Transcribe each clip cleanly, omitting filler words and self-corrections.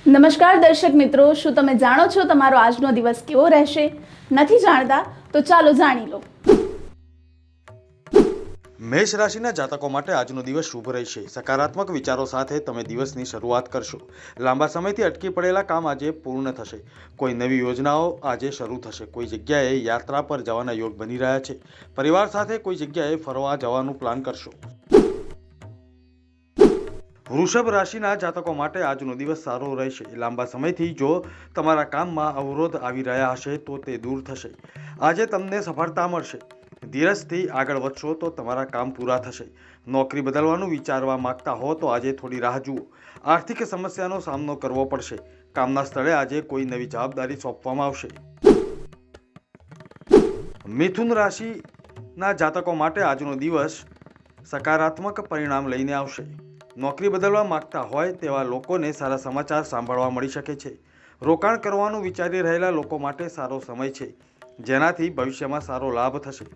નમસ્કાર દર્શક મિત્રો, શું તમે જાણો છો તમારો આજનો દિવસ કેવો રહેશે? નથી જાણતા તો ચાલો જાણી લો. મેષ રાશિના જાતકો માટે આજનો દિવસ શુભ રહેશે. સકારાત્મક વિચારો સાથે તમે દિવસની શરૂઆત કરશો. લાંબા સમયથી અટકી પડેલા કામ આજે પૂર્ણ થશે. કોઈ નવી યોજનાઓ આજે શરૂ થશે. કોઈ જગ્યાએ યાત્રા પર જવાના યોગ બની રહ્યા છે. પરિવાર સાથે કોઈ જગ્યાએ ફરવા જવાનું પ્લાન કરશો. વૃષભ રાશિના જાતકો માટે આજનો દિવસ સારો રહેશે. લાંબા સમયથી જો તમારા કામમાં અવરોધ આવી રહ્યા હશે તો તે દૂર થશે. આજે તમને સફળતા મળશે. ધીરજથી આગળ વધશો તો તમારા કામ પૂરા થશે. નોકરી બદલવાનું વિચારવા માંગતા હો તો આજે થોડી રાહ જુઓ. આર્થિક સમસ્યાનો સામનો કરવો પડશે. કામના સ્થળે આજે કોઈ નવી જવાબદારી સોંપવામાં આવશે. મિથુન રાશિના જાતકો માટે આજનો દિવસ સકારાત્મક પરિણામ લઈને આવશે. નોકરી બદલવા માંગતા હોય તેવા લોકોને સારા સમાચાર સાંભળવા મળી શકે છે. રોકાણ કરવાનું વિચારી રહેલા લોકો માટે સારો સમય છે, જેનાથી ભવિષ્યમાં સારો લાભ થશે.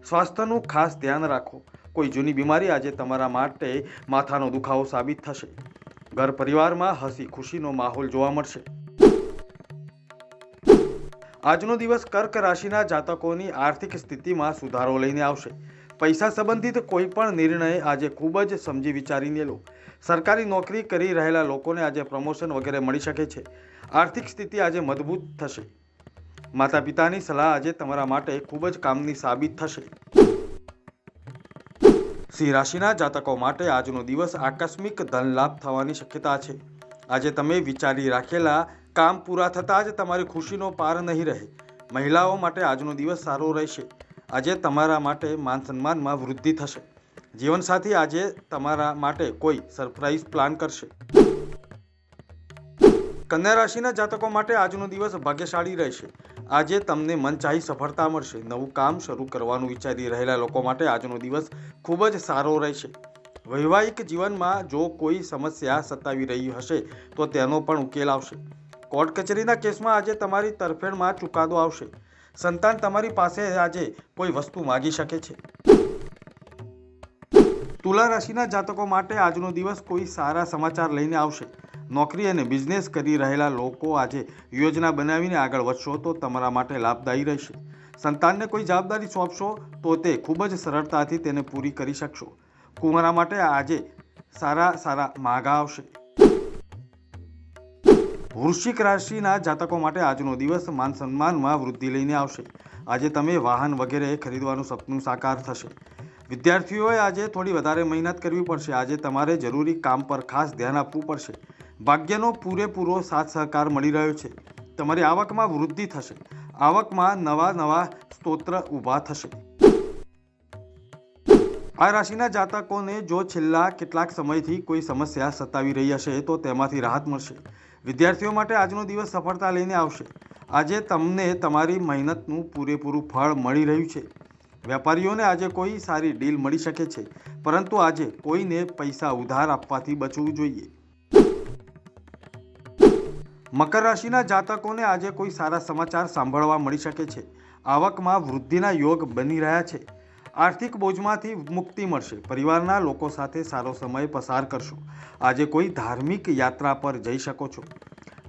સ્વાસ્થ્યનું ખાસ ધ્યાન રાખો. કોઈ જૂની બીમારી આજે તમારા માટે માથાનો દુખાવો સાબિત થશે. ઘર પરિવારમાં હસી ખુશીનો માહોલ જોવા મળશે. આજનો દિવસ કર્ક રાશિના જાતકોની આર્થિક સ્થિતિમાં સુધારો લઈને આવશે. પૈસા સંબંધિત કોઈ પણ નિર્ણય આજે ખૂબ જ સમજી વિચારીને લો. સરકારી નોકરી કરી રહેલા લોકોને આજે પ્રમોશન વગેરે મળી શકે છે. આર્થિક સ્થિતિ આજે મજબૂત થશે. માતા પિતાની સલાહ આજે તમારા માટે ખૂબ જ કામની સાબિત થશે. સિંહ રાશિના જાતકો માટે આજનો દિવસ આકસ્મિક ધન લાભ થવાની શક્યતા છે. આજે તમે વિચારી રાખેલા કામ પૂરા થતાં જ તમારી ખુશીનો પાર નહીં રહે. મહિલાઓ માટે આજનો દિવસ સારો રહેશે. આજે તમારા માટે માન સન્માનમાં વૃદ્ધિ થશે. જીવનસાથી આજે તમારા માટે કોઈ સરપ્રાઇઝ પ્લાન કરશે. કન્યા રાશિના જાતકો માટે આજનો દિવસ ભાગ્યશાળી રહેશે. આજે તમને મનચાહી સફળતા મળશે. નવું કામ શરૂ કરવાનું વિચારી રહેલા લોકો માટે આજનો દિવસ ખૂબ જ સારો રહેશે. વૈવાહિક જીવનમાં જો કોઈ સમસ્યા સતાવી રહી હશે તો તેનો પણ ઉકેલ આવશે. કોર્ટ કચેરીના કેસમાં આજે તમારી તરફેણમાં ચુકાદો આવશે. સંતાન તમારી પાસે આજે કોઈ વસ્તુ માગી શકે છે. તુલા રાશિના જાતકો માટે આજનો દિવસ કોઈ સારા સમાચાર લઈને આવશે. નોકરી અને બિઝનેસ કરી રહેલા લોકો આજે યોજના બનાવીને આગળ વધશો તો તમારા માટે લાભદાયી રહેશે. સંતાનને કોઈ જવાબદારી સોંપશો તો તે ખૂબ જ સરળતાથી તેને પૂરી કરી શકશો. કુંવારા માટે આજે સારા માગા આવશે. વૃશ્ચિક રાશિના જાતકો માટે આજનો દિવસ માન સન્માનમાં વૃદ્ધિ લઈને આવશે. આજે તમે વાહન વગેરે ખરીદવાનું સપનું સાકાર થશે. વિદ્યાર્થીઓએ આજે થોડી વધારે મહેનત કરવી પડશે. આજે તમારે જરૂરી કામ પર ખાસ ધ્યાન આપવું પડશે. ભાગ્યનો પૂરેપૂરો સાથ સહકાર મળી રહ્યો છે. તમારી આવકમાં વૃદ્ધિ થશે. આવકમાં નવા સ્ત્રોત ઊભા થશે. આ રાશિના જાતકોને જો છેલ્લા કેટલાક સમયથી કોઈ સમસ્યા સતાવી રહી હશે તો તેમાંથી રાહત મળશે. વિદ્યાર્થીઓ માટે આજનો દિવસ સફળતા લઈને આવશે. આજે તમને તમારી મહેનતનું પૂરેપૂરું ફળ મળી રહ્યું છે. વેપારીઓને આજે કોઈ સારી ડીલ મળી શકે છે, પરંતુ આજે કોઈને પૈસા ઉધાર આપવાથી બચવું જોઈએ. મકર રાશિના જાતકોને આજે કોઈ સારા સમાચાર સાંભળવા મળી શકે છે. આવકમાં વૃદ્ધિના યોગ બની રહ્યા છે. આર્થિક બોજમાંથી મુક્તિ મળશે. પરિવારના લોકો સાથે સારો સમય પસાર કરશો. આજે કોઈ ધાર્મિક યાત્રા પર જઈ શકો છો.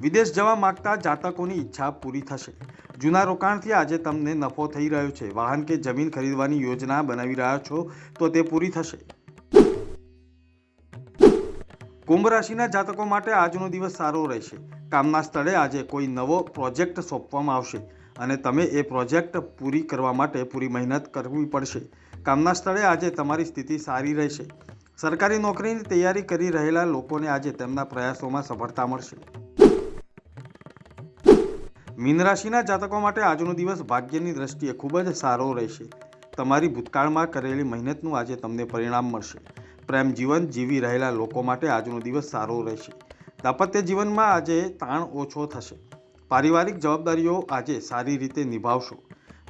વિદેશ જવા માંગતા જાતકોની ઈચ્છા પૂરી થશે. જૂના રોકાણથી આજે તમને નફો થઈ રહ્યો છે. વાહન કે જમીન ખરીદવાની યોજના બનાવી રહ્યા છો તો તે પૂરી થશે. કુંભ રાશિના જાતકો માટે આજનો દિવસ સારો રહેશે. કામના સ્થળે આજે કોઈ નવો પ્રોજેક્ટ સોંપવામાં આવશે અને તમે એ પ્રોજેક્ટ પૂરી કરવા માટે પૂરી મહેનત કરવી પડશે. કામના સ્થળે આજે તમારી સ્થિતિ સારી રહેશે. સરકારી નોકરીની તૈયારી કરી રહેલા લોકોને આજે તેમના પ્રયાસોમાં સફળતા મળશે. મીન રાશિના જાતકો માટે આજનો દિવસ ભાગ્યની દ્રષ્ટિએ ખૂબ જ સારો રહેશે. તમારી ભૂતકાળમાં કરેલી મહેનતનું આજે તમને પરિણામ મળશે. પ્રેમ જીવન જીવી રહેલા લોકો માટે આજનો દિવસ સારો રહેશે. દાંપત્ય જીવનમાં આજે તાણ ઓછો થશે. પારિવારિક જવાબદારીઓ આજે સારી રીતે નિભાવશો.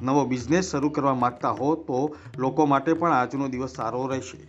નવો બિઝનેસ શરૂ કરવા માંગતા હો તો લોકો માટે પણ આજનો દિવસ સારો રહેશે.